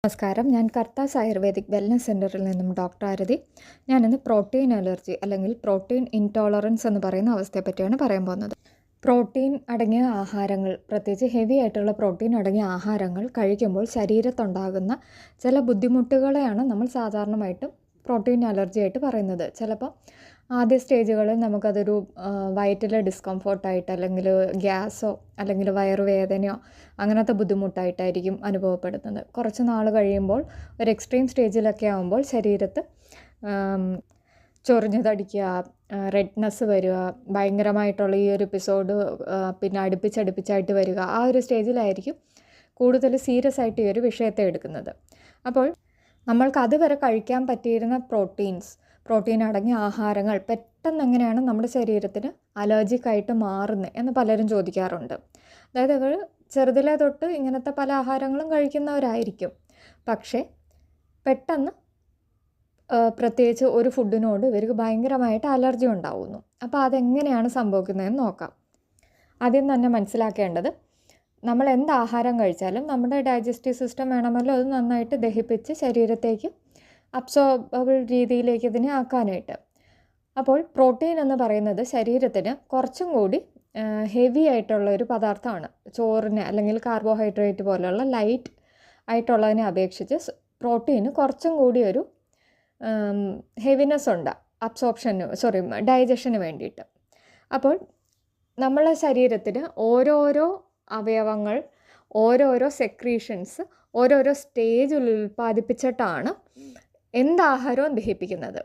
നമസ്കാരം. ഞാൻ കർത്താസ് ayurvedic wellness സെൻ്ററിൽ നിന്നും ഡോക്ടർ ആരതി. ഞാനിന്ന് പ്രോട്ടീൻ അലർജി അല്ലെങ്കിൽ പ്രോട്ടീൻ ഇൻടോളറൻസ് എന്ന് പറയുന്ന അവസ്ഥയെപ്പറ്റിയാണ് പറയാൻ പോകുന്നത്. പ്രോട്ടീൻ അടങ്ങിയ ആഹാരങ്ങൾ, പ്രത്യേകിച്ച് ഹെവി ആയിട്ടുള്ള പ്രോട്ടീൻ അടങ്ങിയ ആഹാരങ്ങൾ കഴിക്കുമ്പോൾ ശരീരത്തുണ്ടാകുന്ന ചില ബുദ്ധിമുട്ടുകളെയാണ് നമ്മൾ സാധാരണമായിട്ടും പ്രോട്ടീൻ അലർജി ആയിട്ട് പറയുന്നത്. ചിലപ്പോൾ ആദ്യ സ്റ്റേജുകളിൽ നമുക്കതൊരു വയറ്റിലെ ഡിസ്കംഫോർട്ടായിട്ട് അല്ലെങ്കിൽ ഗ്യാസോ അല്ലെങ്കിൽ വയറുവേദനയോ അങ്ങനത്തെ ബുദ്ധിമുട്ടായിട്ടായിരിക്കും അനുഭവപ്പെടുന്നത്. കുറച്ച് നാൾ കഴിയുമ്പോൾ ഒരു എക്സ്ട്രീം സ്റ്റേജിലൊക്കെ ആകുമ്പോൾ ശരീരത്ത് ചൊറിഞ്ഞു തടിക്കുക, റെഡ്നെസ് വരിക, ഭയങ്കരമായിട്ടുള്ള ഈ ഒരു എപ്പിസോഡ് പിന്നെ അടുപ്പിച്ചടുപ്പിച്ചായിട്ട് വരിക, ആ ഒരു സ്റ്റേജിലായിരിക്കും കൂടുതൽ സീരിയസ് ആയിട്ട് ഈ ഒരു വിഷയത്തെ എടുക്കുന്നത്. അപ്പോൾ നമ്മൾക്ക് അതുവരെ കഴിക്കാൻ പറ്റിയിരുന്ന പ്രോട്ടീൻ അടങ്ങിയ ആഹാരങ്ങൾ പെട്ടെന്ന് എങ്ങനെയാണ് നമ്മുടെ ശരീരത്തിന് അലർജിക്കായിട്ട് മാറുന്നത് എന്ന് പലരും ചോദിക്കാറുണ്ട്. അതായത് ഇവർ ചെറുതിലേ തൊട്ട് ഇങ്ങനത്തെ പല ആഹാരങ്ങളും കഴിക്കുന്നവരായിരിക്കും, പക്ഷേ പെട്ടെന്ന് പ്രത്യേകിച്ച് ഒരു ഫുഡിനോട് ഇവർക്ക് ഭയങ്കരമായിട്ട് അലർജി ഉണ്ടാവുന്നു. അപ്പോൾ അതെങ്ങനെയാണ് സംഭവിക്കുന്നതെന്ന് നോക്കാം. ആദ്യം തന്നെ മനസ്സിലാക്കേണ്ടത്, നമ്മൾ എന്ത് ആഹാരം കഴിച്ചാലും നമ്മുടെ ഡൈജസ്റ്റീവ് സിസ്റ്റം വേണമല്ലോ അത് നന്നായിട്ട് ദഹിപ്പിച്ച് ശരീരത്തേക്ക് അബ്സോർബിൾ രീതിയിലേക്ക് ഇതിനെ ആക്കാനായിട്ട്. അപ്പോൾ പ്രോട്ടീൻ എന്ന് പറയുന്നത് ശരീരത്തിന് കുറച്ചും കൂടി ഹെവി ആയിട്ടുള്ള ഒരു പദാർത്ഥമാണ്. ചോറിന് അല്ലെങ്കിൽ കാർബോഹൈഡ്രേറ്റ് പോലെയുള്ള ലൈറ്റ് ആയിട്ടുള്ളതിനെ അപേക്ഷിച്ച് പ്രോട്ടീന് കുറച്ചും കൂടി ഒരു ഹെവിനെസ് ഉണ്ട് ഡൈജഷന് വേണ്ടിയിട്ട്. അപ്പോൾ നമ്മളെ ശരീരത്തിന് ഓരോരോ അവയവങ്ങൾ, ഓരോരോ സെക്രീഷൻസ് ഓരോരോ സ്റ്റേജിൽ ഉൽപ്പാദിപ്പിച്ചിട്ടാണ് എന്താഹാരവും ദഹിപ്പിക്കുന്നത്.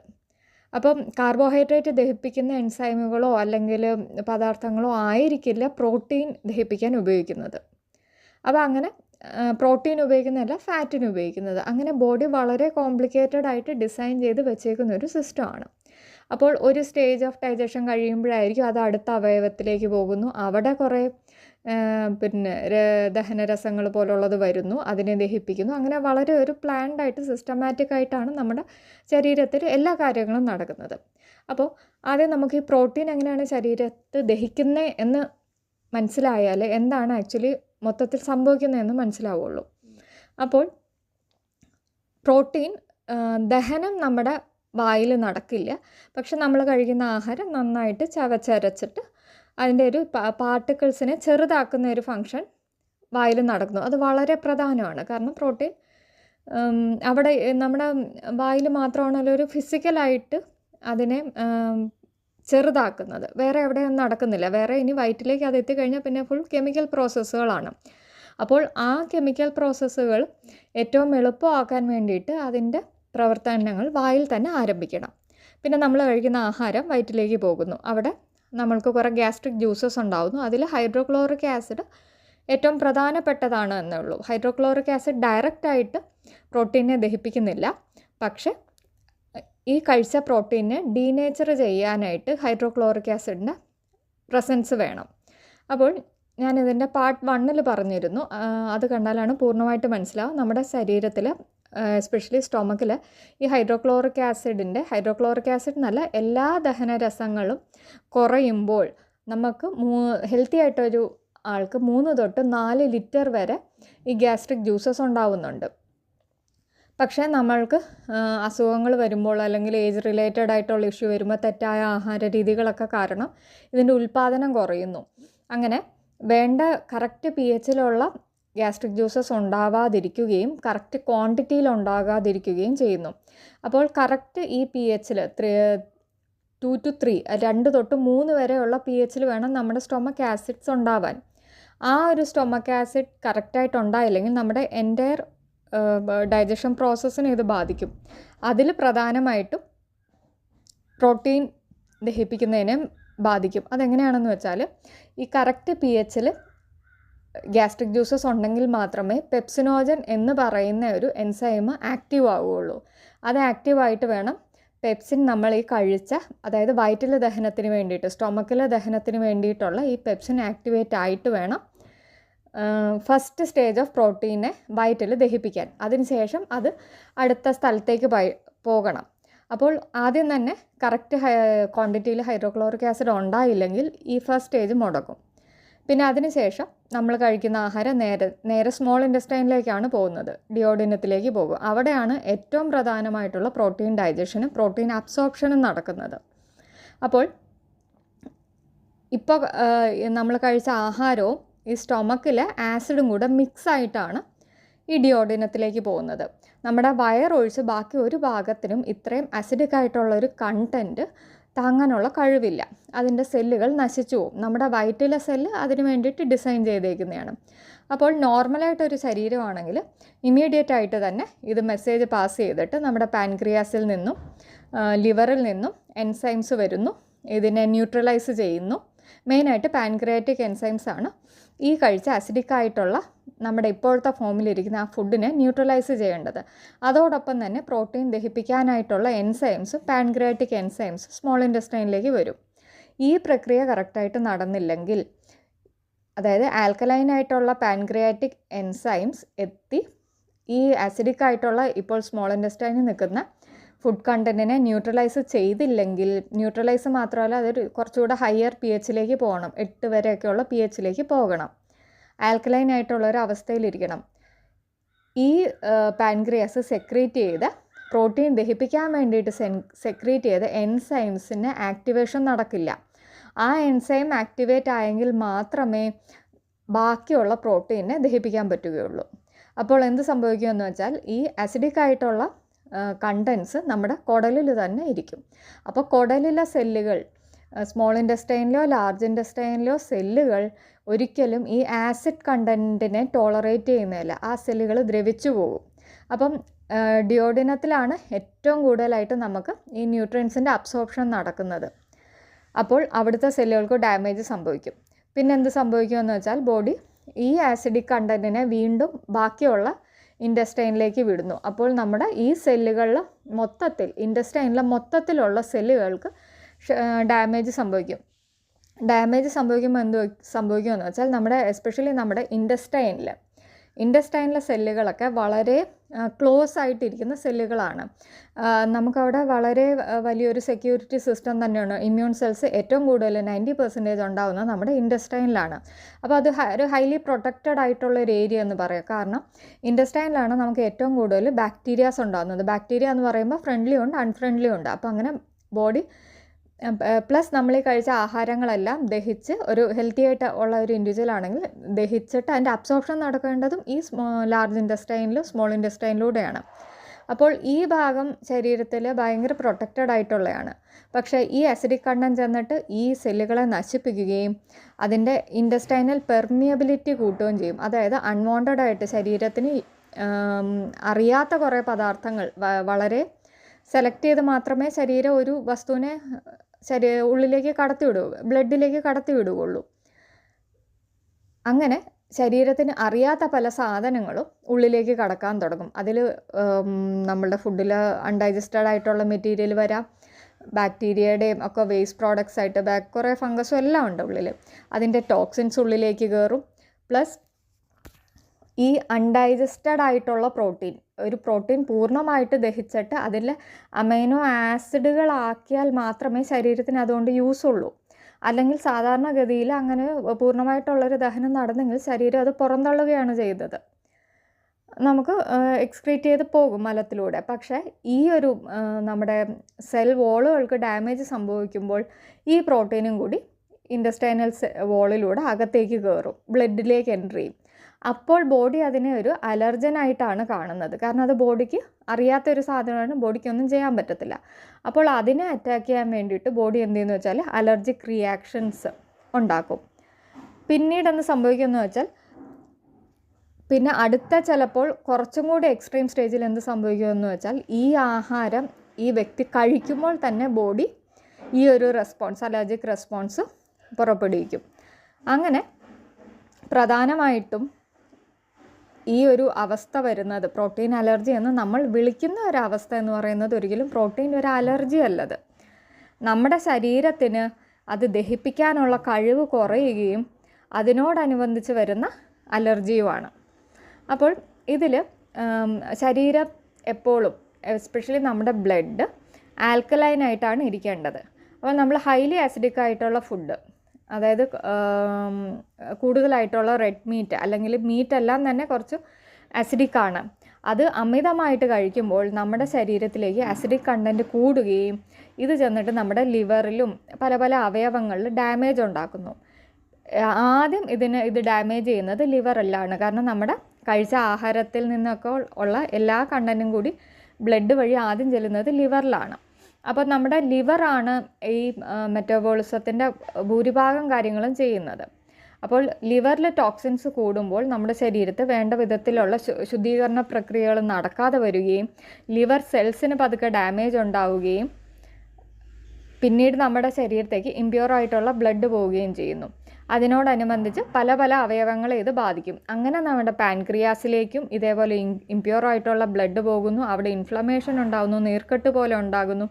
അപ്പം കാർബോഹൈഡ്രേറ്റ് ദഹിപ്പിക്കുന്ന എൻസൈമുകളോ അല്ലെങ്കിൽ പദാർത്ഥങ്ങളോ ആയിരിക്കില്ല പ്രോട്ടീൻ ദഹിപ്പിക്കാൻ ഉപയോഗിക്കുന്നത്. അപ്പോൾ അങ്ങനെ പ്രോട്ടീൻ ഉപയോഗിക്കുന്നതല്ല, ഫാറ്റിന് ഉപയോഗിക്കുന്നത്. അങ്ങനെ ബോഡി വളരെ കോംപ്ലിക്കേറ്റഡ് ആയിട്ട് ഡിസൈൻ ചെയ്ത് വെച്ചേക്കുന്ന ഒരു സിസ്റ്റമാണ്. അപ്പോൾ ഒരു സ്റ്റേജ് ഓഫ് ഡൈജഷൻ കഴിയുമ്പോഴായിരിക്കും അത് അടുത്ത അവയവത്തിലേക്ക് പോകുന്നു. അവിടെ കുറേ ദഹനരസങ്ങൾ പോലുള്ളത് വരുന്നു, അതിനെ ദഹിപ്പിക്കുന്നു. അങ്ങനെ വളരെ ഒരു പ്ലാൻഡ് ആയിട്ട് സിസ്റ്റമാറ്റിക് ആയിട്ടാണ് നമ്മുടെ ശരീരത്തിൽ എല്ലാ കാര്യങ്ങളും നടക്കുന്നത്. അപ്പോൾ ആദ്യം നമുക്ക് ഈ പ്രോട്ടീൻ എങ്ങനെയാണ് ശരീരത്ത് ദഹിക്കുന്നത് എന്ന് മനസ്സിലായാൽ എന്താണ് ആക്ച്വലി മൊത്തത്തിൽ സംഭവിക്കുന്നതെന്ന് മനസ്സിലാവുള്ളൂ. അപ്പോൾ പ്രോട്ടീൻ ദഹനം നമ്മുടെ വായിൽ നടക്കില്ല, പക്ഷെ നമ്മൾ കഴിക്കുന്ന ആഹാരം നന്നായിട്ട് ചവച്ചരച്ചിട്ട് അതിൻ്റെ ഒരു പാർട്ടിക്കിൾസിനെ ചെറുതാക്കുന്ന ഒരു ഫങ്ഷൻ വായിൽ നടക്കുന്നു. അത് വളരെ പ്രധാനമാണ്. കാരണം പ്രോട്ടീൻ അവിടെ നമ്മുടെ വായിൽ മാത്രമാണല്ലോ ഒരു ഫിസിക്കലായിട്ട് അതിനെ ചെറുതാക്കുന്നത്. വേറെ എവിടെയൊന്നും നടക്കുന്നില്ല. വേറെ ഇനി വയറ്റിലേക്ക് അത് എത്തിക്കഴിഞ്ഞാൽ പിന്നെ ഫുൾ കെമിക്കൽ പ്രോസസ്സുകളാണ്. അപ്പോൾ ആ കെമിക്കൽ പ്രോസസ്സുകൾ ഏറ്റവും എളുപ്പമാക്കാൻ വേണ്ടിയിട്ട് അതിൻ്റെ പ്രവർത്തനങ്ങൾ വായിൽ തന്നെ ആരംഭിക്കണം. പിന്നെ നമ്മൾ കഴിക്കുന്ന ആഹാരം വയറ്റിലേക്ക് പോകുന്നു. അവിടെ നമ്മൾക്ക് കുറേ ഗ്യാസ്ട്രിക് ജ്യൂസസ് ഉണ്ടാകുന്നു. അതിൽ ഹൈഡ്രോക്ലോറിക് ആസിഡ് ഏറ്റവും പ്രധാനപ്പെട്ടതാണ് എന്നേ ഉള്ളൂ. ഹൈഡ്രോക്ലോറിക് ആസിഡ് ഡയറക്റ്റായിട്ട് പ്രോട്ടീനെ ദഹിപ്പിക്കുന്നില്ല, പക്ഷേ ഈ കഴിച്ച പ്രോട്ടീനെ ഡീനേച്ചർ ചെയ്യാനായിട്ട് ഹൈഡ്രോക്ലോറിക് ആസിഡിൻ്റെ പ്രസൻസ് വേണം. അപ്പോൾ ഞാനിതിൻ്റെ പാർട്ട് 1 പറഞ്ഞിരുന്നു. അത് കണ്ടാലാണ് പൂർണ്ണമായിട്ട് മനസ്സിലാവും. നമ്മുടെ ശരീരത്തിൽ എസ്പെഷ്യലി സ്റ്റൊമക്കിൽ ഈ ഹൈഡ്രോക്ലോറിക് ആസിഡ് എന്നല്ല, എല്ലാ ദഹനരസങ്ങളും കുറയുമ്പോൾ നമുക്ക് ഹെൽത്തി ആയിട്ടൊരു ആൾക്ക് 3 തൊട്ട് 4 ലിറ്റർ വരെ ഈ ഗ്യാസ്ട്രിക് ജ്യൂസസ് ഉണ്ടാവുന്നുണ്ട്. പക്ഷേ നമ്മൾക്ക് അസുഖങ്ങൾ വരുമ്പോൾ അല്ലെങ്കിൽ ഏജ് റിലേറ്റഡ് ആയിട്ടുള്ള ഇഷ്യൂ വരുമ്പോൾ തെറ്റായ ആഹാര രീതികളൊക്കെ കാരണം ഇതിൻ്റെ ഉൽപ്പാദനം കുറയുന്നു. അങ്ങനെ വേണ്ട കറക്റ്റ് pHലുള്ള ഗ്യാസ്ട്രിക് ജ്യൂസസ് ഉണ്ടാവാതിരിക്കുകയും കറക്റ്റ് ക്വാണ്ടിറ്റിയിൽ ഉണ്ടാകാതിരിക്കുകയും ചെയ്യുന്നു. അപ്പോൾ കറക്റ്റ് ഈ pHൽ 2 to 3 2 തൊട്ട് 3 വരെയുള്ള pHൽ വേണം നമ്മുടെ സ്റ്റൊമക് ആസിഡ്സ് ഉണ്ടാവാൻ. ആ ഒരു സ്റ്റൊമക് ആസിഡ് കറക്റ്റായിട്ട് ഉണ്ടായില്ലെങ്കിൽ നമ്മുടെ എൻറ്റയർ ഡൈജഷൻ പ്രോസസ്സിനെ ഇത് ബാധിക്കും. അതിൽ പ്രധാനമായിട്ടും പ്രോട്ടീൻ ദഹിപ്പിക്കുന്നതിനെ ബാധിക്കും. അതെങ്ങനെയാണെന്ന് വെച്ചാൽ ഈ കറക്റ്റ് pHൽ ഗ്യാസ്ട്രിക് ജ്യൂസസ് ഉണ്ടെങ്കിൽ മാത്രമേ പെപ്സിനോജൻ എന്ന് പറയുന്ന ഒരു എൻസൈം ആക്റ്റീവ് ആവുകയുള്ളൂ. അത് ആക്റ്റീവായിട്ട് വേണം പെപ്സിൻ നമ്മൾ ഈ കഴിച്ച, അതായത് വയറ്റിലെ ദഹനത്തിന് വേണ്ടിയിട്ട്, സ്റ്റൊമക്കിലെ ദഹനത്തിന് വേണ്ടിയിട്ടുള്ള ഈ പെപ്സിൻ ആക്ടിവേറ്റ് ആയിട്ട് വേണം ഫസ്റ്റ് സ്റ്റേജ് ഓഫ് പ്രോട്ടീനെ വയറ്റിൽ ദഹിപ്പിക്കാൻ. അതിനുശേഷം അത് അടുത്ത സ്ഥലത്തേക്ക് പോകണം. അപ്പോൾ ആദ്യം തന്നെ കറക്റ്റ് ക്വാണ്ടിറ്റിയിൽ ഹൈഡ്രോക്ലോറിക് ആസിഡ് ഉണ്ടായില്ലെങ്കിൽ ഈ ഫസ്റ്റ് സ്റ്റേജ് മുടക്കും. പിന്നെ അതിനുശേഷം നമ്മൾ കഴിക്കുന്ന ആഹാരം നേരെ സ്മോൾ ഇൻറ്റസ്റ്റൈനിലേക്കാണ് പോകുന്നത്, ഡിയോഡിനത്തിലേക്ക് പോകും. അവിടെയാണ് ഏറ്റവും പ്രധാനമായിട്ടുള്ള പ്രോട്ടീൻ ഡൈജഷനും പ്രോട്ടീൻ അബ്സോർപ്ഷനും നടക്കുന്നത്. അപ്പോൾ ഇപ്പോൾ നമ്മൾ കഴിച്ച ആഹാരവും ഈ സ്റ്റൊമക്കിലെ ആസിഡും കൂടെ മിക്സായിട്ടാണ് ഈ ഡിയോഡിനത്തിലേക്ക് പോകുന്നത്. നമ്മുടെ വയറൊഴിച്ച് ബാക്കി ഒരു ഭാഗത്തിനും ഇത്രയും അസിഡിക് ആയിട്ടുള്ളൊരു കണ്ടൻറ്റ് താങ്ങാനുള്ള കഴിവില്ല. അതിൻ്റെ സെല്ലുകൾ നശിച്ചു പോകും. നമ്മുടെ വയറ്റിലെ സെല്ല് അതിന് വേണ്ടിയിട്ട് ഡിസൈൻ ചെയ്തേക്കുന്നതാണ്. അപ്പോൾ നോർമലായിട്ടൊരു ശരീരമാണെങ്കിൽ ഇമ്മീഡിയറ്റ് ആയിട്ട് തന്നെ ഇത് മെസ്സേജ് പാസ് ചെയ്തിട്ട് നമ്മുടെ പാൻക്രിയാസിൽ നിന്നും ലിവറിൽ നിന്നും എൻസൈംസ് വരുന്നു, ഇതിനെ ന്യൂട്രലൈസ് ചെയ്യുന്നു. മെയിനായിട്ട് പാൻക്രിയാറ്റിക് എൻസൈംസ് ആണ് ഈ കഴിച്ച അസിഡിക് ആയിട്ടുള്ള നമ്മുടെ ഇപ്പോഴത്തെ ഫോമിലിരിക്കുന്ന ആ ഫുഡിനെ ന്യൂട്രലൈസ് ചെയ്യേണ്ടത്. അതോടൊപ്പം തന്നെ പ്രോട്ടീൻ ദഹിപ്പിക്കാനായിട്ടുള്ള എൻസൈംസ്, പാൻക്രിയാറ്റിക് എൻസൈംസ് സ്മോൾ ഇൻറ്റസ്റ്റൈനിലേക്ക് വരും. ഈ പ്രക്രിയ കറക്റ്റായിട്ട് നടന്നില്ലെങ്കിൽ, അതായത് ആൽക്കലൈനായിട്ടുള്ള പാൻക്രിയാറ്റിക് എൻസൈംസ് എത്തി ഈ അസിഡിക് ആയിട്ടുള്ള ഇപ്പോൾ സ്മോൾ ഇൻറ്റസ്റ്റൈനിൽ നിൽക്കുന്ന ഫുഡ് കണ്ടൻറ്റിനെ ന്യൂട്രലൈസ് ചെയ്തില്ലെങ്കിൽ, ന്യൂട്രലൈസ് മാത്രമല്ല അതൊരു കുറച്ചുകൂടെ ഹയർ പി എച്ചിലേക്ക് പോകണം, 8 വരെയൊക്കെയുള്ള പി എച്ചിലേക്ക് പോകണം, ആൽക്കലൈൻ ആയിട്ടുള്ളൊരു അവസ്ഥയിലിരിക്കണം. ഈ പാൻക്രിയാസ് സെക്രീറ്റ് ചെയ്ത് പ്രോട്ടീൻ ദഹിപ്പിക്കാൻ വേണ്ടിയിട്ട് സെക്രീറ്റ് ചെയ്ത് എൻസൈംസിന് ആക്ടിവേഷൻ നടക്കില്ല. ആ എൻസൈം ആക്ടിവേറ്റ് ആയെങ്കിൽ മാത്രമേ ബാക്കിയുള്ള പ്രോട്ടീനെ ദഹിപ്പിക്കാൻ പറ്റുകയുള്ളൂ. അപ്പോൾ എന്ത് സംഭവിക്കുമെന്ന് വെച്ചാൽ ഈ അസിഡിക് ആയിട്ടുള്ള കണ്ടൻസ് നമ്മുടെ കുടലിൽ തന്നെ ഇരിക്കും. അപ്പോൾ കുടലിലെ സെല്ലുകൾ, സ്മോൾ ഇൻറ്റസ്റ്റൈനിലോ ലാർജ് ഇൻറ്റസ്റ്റൈനിലോ സെല്ലുകൾ ഒരിക്കലും ഈ ആസിഡ് കണ്ടൻറ്റിനെ ടോളറേറ്റ് ചെയ്യുന്നില്ല. ആ സെല്ലുകൾ ദ്രവിച്ചു പോകും. അപ്പം ഡിയോഡിനത്തിലാണ് ഏറ്റവും കൂടുതലായിട്ട് നമുക്ക് ഈ ന്യൂട്രിയൻസിൻ്റെ അബ്സോർപ്ഷൻ നടക്കുന്നത്. അപ്പോൾ അവിടുത്തെ സെല്ലുകൾക്ക് ഡാമേജ് സംഭവിക്കും. പിന്നെ എന്ത് സംഭവിക്കുമെന്ന് വെച്ചാൽ ബോഡി ഈ ആസിഡിക് കണ്ടൻറ്റിനെ വീണ്ടും ബാക്കിയുള്ള ഇൻറ്റസ്റ്റൈനിലേക്ക് വിടുന്നു. അപ്പോൾ നമ്മുടെ ഈ സെല്ലുകളിൽ മൊത്തത്തിൽ, ഇൻറ്റസ്റ്റൈനിലെ മൊത്തത്തിലുള്ള സെല്ലുകൾക്ക് ഡാമേജ് സംഭവിക്കും. ഡാമേജ് സംഭവിക്കുമ്പോൾ എന്ത് സംഭവിക്കുമെന്ന് വെച്ചാൽ നമ്മുടെ എസ്പെഷ്യലി നമ്മുടെ ഇൻറ്റസ്റ്റൈനിലെ സെല്ലുകളൊക്കെ വളരെ ക്ലോസ് ആയിട്ടിരിക്കുന്ന സെല്ലുകളാണ്. നമുക്കവിടെ വളരെ വലിയൊരു സെക്യൂരിറ്റി സിസ്റ്റം തന്നെയാണ്. ഇമ്മ്യൂൺ സെൽസ് ഏറ്റവും കൂടുതൽ 90% ഉണ്ടാകുന്നത് നമ്മുടെ ഇൻറ്റസ്റ്റൈനിലാണ്. അപ്പോൾ അത് ഒരു ഹൈലി പ്രൊട്ടക്റ്റഡ് ആയിട്ടുള്ള ഒരു ഏരിയ എന്ന് പറയാം. കാരണം ഇൻറ്റസ്റ്റൈനിലാണ് നമുക്ക് ഏറ്റവും കൂടുതൽ ബാക്ടീരിയാസ് ഉണ്ടാകുന്നത്. ബാക്ടീരിയ എന്ന് പറയുമ്പോൾ ഫ്രണ്ട്ലി ഉണ്ട്, അൺഫ്രണ്ട്ലി ഉണ്ട്. അപ്പോൾ അങ്ങനെ ബോഡി പ്ലസ് നമ്മൾ ഈ കഴിച്ച ആഹാരങ്ങളെല്ലാം ദഹിച്ച് ഒരു ഹെൽത്തി ആയിട്ട് ഉള്ള ഒരു ഇൻഡിവിജ്വൽ ആണെങ്കിൽ ദഹിച്ചിട്ട് അതിൻ്റെ അബ്സോർപ്ഷൻ നടക്കേണ്ടതും ഈ ലാർജ് ഇൻറ്റസ്റ്റൈനിലും സ്മോൾ ഇൻറ്റസ്റ്റൈനിലൂടെയാണ്. അപ്പോൾ ഈ ഭാഗം ശരീരത്തിൽ ഭയങ്കര പ്രൊട്ടക്റ്റഡ് ആയിട്ടുള്ളതാണ്. പക്ഷേ ഈ അസിഡിക് കണ്ടന്റ് ചെന്നിട്ട് ഈ സെല്ലുകളെ നശിപ്പിക്കുകയും അതിൻ്റെ ഇൻറ്റസ്റ്റൈനൽ പെർമിയബിലിറ്റി കൂട്ടുകയും ചെയ്യും. അതായത് അൺവാണ്ടഡ് ആയിട്ട് ശരീരത്തിന് അറിയാത്ത കുറേ പദാർത്ഥങ്ങൾ വളരെ സെലക്ട് ചെയ്ത് മാത്രമേ ശരീരം ഒരു വസ്തുവിനെ ഉള്ളിലേക്ക് ബ്ലഡിലേക്ക് കടത്തിവിടുകയുള്ളൂ. അങ്ങനെ ശരീരത്തിന് അറിയാത്ത പല സാധനങ്ങളും ഉള്ളിലേക്ക് കടക്കാൻ തുടങ്ങും. അതിൽ നമ്മളുടെ ഫുഡിൽ അൺഡൈജസ്റ്റഡ് ആയിട്ടുള്ള മെറ്റീരിയൽ വരാം, ബാക്ടീരിയയുടെയും ഒക്കെ വേസ്റ്റ് പ്രോഡക്ട്സ് ആയിട്ട് കുറേ ഫംഗസും എല്ലാം ഉണ്ട് ഉള്ളിൽ. അതിൻ്റെ ടോക്സിൻസ് ഉള്ളിലേക്ക് കയറും. പ്ലസ് ഈ അൺഡൈജസ്റ്റഡ് ആയിട്ടുള്ള ഒരു പ്രോട്ടീൻ പൂർണ്ണമായിട്ട് ദഹിച്ചിട്ട് അതിൽ അമൈനോ ആസിഡുകളാക്കിയാൽ മാത്രമേ ശരീരത്തിന് അതുകൊണ്ട് യൂസ് ഉള്ളൂ. അല്ലെങ്കിൽ സാധാരണഗതിയിൽ അങ്ങനെ പൂർണ്ണമായിട്ടുള്ളൊരു ദഹനം നടന്നെങ്കിൽ ശരീരം അത് പുറന്തള്ളുകയാണ് ചെയ്തത്, നമുക്ക് എക്സ്ക്രീറ്റ് ചെയ്ത് പോകും മലത്തിലൂടെ. പക്ഷേ ഈ ഒരു നമ്മുടെ സെൽ വോളുകൾക്ക് ഡാമേജ് സംഭവിക്കുമ്പോൾ ഈ പ്രോട്ടീനും കൂടി ഇൻറ്റസ്റ്റൈനൽ വോളിലൂടെ അകത്തേക്ക് കയറും, ബ്ലഡിലേക്ക് എൻട്രി ചെയ്യും. അപ്പോൾ ബോഡി അതിനെ ഒരു അലർജനായിട്ടാണ് കാണുന്നത്. കാരണം അത് ബോഡിക്ക് അറിയാത്തൊരു സാധനമാണ്, ബോഡിക്കൊന്നും ചെയ്യാൻ പറ്റത്തില്ല. അപ്പോൾ അതിനെ അറ്റാക്ക് ചെയ്യാൻ വേണ്ടിയിട്ട് ബോഡി എന്ത് ചെയ്യുന്നു വെച്ചാൽ അലർജിക് റിയാക്ഷൻസ് ഉണ്ടാക്കും. പിന്നീട് എന്ത് സംഭവിക്കുമെന്ന് വെച്ചാൽ പിന്നെ അടുത്ത ചിലപ്പോൾ കുറച്ചും കൂടി എക്സ്ട്രീം സ്റ്റേജിൽ എന്ത് സംഭവിക്കുമെന്ന് വെച്ചാൽ ഈ ആഹാരം ഈ വ്യക്തി കഴിക്കുമ്പോൾ തന്നെ ബോഡി ഈ ഒരു അലർജിക് റെസ്പോൺസ് പുറപ്പെടുവിക്കും. അങ്ങനെ പ്രധാനമായിട്ടും ഈ ഒരു അവസ്ഥ വരുന്നത് പ്രോട്ടീൻ അലർജി എന്ന് നമ്മൾ വിളിക്കുന്ന ഒരവസ്ഥ എന്ന് പറയുന്നത് ഒരിക്കലും പ്രോട്ടീൻ ഒരു അലർജി അല്ലത്. നമ്മുടെ ശരീരത്തിന് അത് ദഹിപ്പിക്കാനുള്ള കഴിവ് കുറയുകയും അതിനോടനുബന്ധിച്ച് വരുന്ന അലർജിയുമാണ്. അപ്പോൾ ഇതിൽ ശരീരം എപ്പോഴും എസ്പെഷ്യലി നമ്മുടെ ബ്ലഡ് ആൽക്കലൈനായിട്ടാണ് ഇരിക്കേണ്ടത്. അപ്പോൾ നമ്മൾ ഹൈലി ആസിഡിക് ആയിട്ടുള്ള ഫുഡ് അതായത് കൂടുതലായിട്ടുള്ള റെഡ് മീറ്റ് അല്ലെങ്കിൽ മീറ്റ് എല്ലാം തന്നെ കുറച്ച് അസിഡിക് ആണ്. അത് അമിതമായിട്ട് കഴിക്കുമ്പോൾ നമ്മുടെ ശരീരത്തിലേക്ക് അസിഡിക് കണ്ടൻറ്റ് കൂടുകയും ഇത് ചെന്നിട്ട് നമ്മുടെ ലിവറിലും പല പല അവയവങ്ങളിലും ഡാമേജ് ഉണ്ടാക്കുന്നു. ആദ്യം ഇത് ഡാമേജ് ചെയ്യുന്നത് ലിവറിലാണ്. കാരണം നമ്മുടെ കഴിച്ച ആഹാരത്തിൽ നിന്നൊക്കെ ഉള്ള എല്ലാ കണ്ടൻറ്റും കൂടി ബ്ലഡ് വഴി ആദ്യം ചെല്ലുന്നത് ലിവറിലാണ്. അപ്പോൾ നമ്മുടെ ലിവറാണ് ഈ മെറ്റബോളിസത്തിൻ്റെ ഭൂരിഭാഗം കാര്യങ്ങളും ചെയ്യുന്നത്. അപ്പോൾ ലിവറിൽ ടോക്സിൻസ് കൂടുമ്പോൾ നമ്മുടെ ശരീരത്തിൽ വേണ്ട വിധത്തിലുള്ള ശുദ്ധീകരണ പ്രക്രിയകൾ നടക്കാതെ വരികയും ലിവർ സെൽസിന് പതുക്കെ ഡാമേജ് ഉണ്ടാവുകയും പിന്നീട് നമ്മുടെ ശരീരത്തേക്ക് ഇമ്പ്യൂറായിട്ടുള്ള ബ്ലഡ് പോവുകയും ചെയ്യുന്നു. അതിനോടനുബന്ധിച്ച് പല പല അവയവങ്ങളെ ഇത് ബാധിക്കും. അങ്ങനെ നമ്മുടെ പാൻക്രിയാസിലേക്കും ഇതേപോലെ ഇമ്പ്യൂറായിട്ടുള്ള ബ്ലഡ് പോകുന്നു. അവിടെ ഇൻഫ്ലമേഷൻ ഉണ്ടാകുന്നു, നീർക്കെട്ട് പോലെ ഉണ്ടാകുന്നു.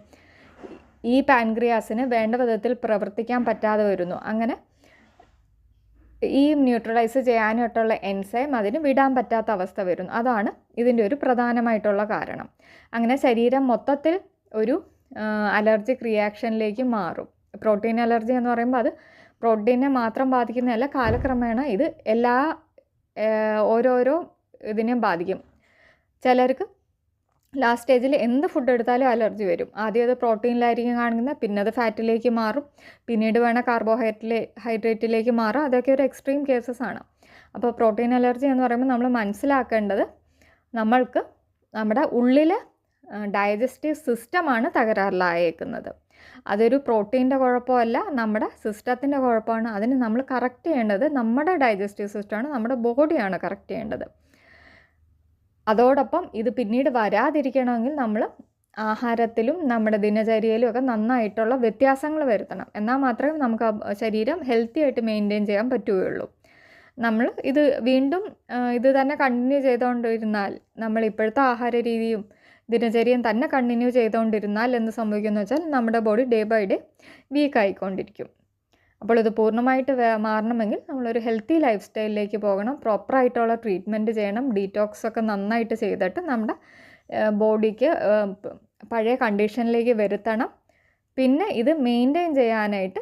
ഈ പാൻക്രിയാസിന് വേണ്ട വിധത്തിൽ പ്രവർത്തിക്കാൻ പറ്റാതെ വരുന്നു. അങ്ങനെ ഈ ന്യൂട്രലൈസ് ചെയ്യാനായിട്ടുള്ള എൻസൈം അതിന് വിടാൻ പറ്റാത്ത അവസ്ഥ വരുന്നു. അതാണ് ഇതിൻ്റെ ഒരു പ്രധാനമായിട്ടുള്ള കാരണം. അങ്ങനെ ശരീരം മൊത്തത്തിൽ ഒരു അലർജിക് റിയാക്ഷനിലേക്ക് മാറും. പ്രോട്ടീൻ അലർജി എന്ന് പറയുമ്പോൾ അത് പ്രോട്ടീനെ മാത്രം ബാധിക്കുന്നതല്ല, കാലക്രമേണ ഇത് എല്ലാ ഓരോരോ ഇതിനെയും ബാധിക്കും. ചിലർക്ക് ലാസ്റ്റ് സ്റ്റേജിൽ എന്ത് ഫുഡ് എടുത്താലും അലർജി വരും. ആദ്യം അത് പ്രോട്ടീനിലായിരിക്കും കാണിക്കുന്നത്, പിന്നെ അത് ഫാറ്റിലേക്ക് മാറും, പിന്നീട് വേണം കാർബോഹൈഡ്രേറ്റിലേക്ക് മാറും. അതൊക്കെ ഒരു എക്സ്ട്രീം കേസസ് ആണ്. അപ്പോൾ പ്രോട്ടീൻ അലർജി എന്ന് പറയുമ്പോൾ നമ്മൾ മനസ്സിലാക്കേണ്ടത് നമ്മൾക്ക് നമ്മുടെ ഉള്ളിലെ ഡൈജസ്റ്റീവ് സിസ്റ്റമാണ് തകരാറിലായേക്കുന്നത്. അതൊരു പ്രോട്ടീൻ്റെ കുഴപ്പമല്ല, നമ്മുടെ സിസ്റ്റത്തിൻ്റെ കുഴപ്പമാണ്. അതിന് നമ്മൾ കറക്റ്റ് ചെയ്യേണ്ടത് നമ്മുടെ ഡൈജസ്റ്റീവ് സിസ്റ്റമാണ്, നമ്മുടെ ബോഡിയാണ് കറക്റ്റ് ചെയ്യേണ്ടത്. അതോടൊപ്പം ഇത് പിന്നീട് വരാതിരിക്കണമെങ്കിൽ നമ്മൾ ആഹാരത്തിലും നമ്മുടെ ദിനചര്യയിലും ഒക്കെ നന്നായിട്ടുള്ള വ്യത്യാസങ്ങൾ വരുത്തണം. എന്നാൽ മാത്രമേ നമുക്ക് ശരീരം ഹെൽത്തി ആയിട്ട് മെയിൻറ്റെയിൻ ചെയ്യാൻ പറ്റുകയുള്ളൂ. നമ്മൾ ഇത് വീണ്ടും ഇത് തന്നെ കണ്ടിന്യൂ ചെയ്തുകൊണ്ടിരുന്നാൽ, നമ്മൾ ഇപ്പോഴത്തെ ആഹാര രീതിയും ദിനചര്യയും തന്നെ കണ്ടിന്യൂ ചെയ്തുകൊണ്ടിരുന്നാൽ എന്ത് സംഭവിക്കുമെന്ന് വെച്ചാൽ നമ്മുടെ ബോഡി ഡേ ബൈ ഡേ വീക്കായിക്കൊണ്ടിരിക്കും. അപ്പോൾ ഇത് പൂർണ്ണമായിട്ട് മാറണമെങ്കിൽ നമ്മളൊരു ഹെൽത്തി ലൈഫ് സ്റ്റൈലിലേക്ക് പോകണം, പ്രോപ്പറായിട്ടുള്ള ട്രീറ്റ്മെൻറ്റ് ചെയ്യണം, ഡീറ്റോക്സ് ഒക്കെ നന്നായിട്ട് ചെയ്തിട്ട് നമ്മുടെ ബോഡിക്ക് പഴയ കണ്ടീഷനിലേക്ക് വരുത്തണം. പിന്നെ ഇത് മെയിൻറ്റെയിൻ ചെയ്യാനായിട്ട്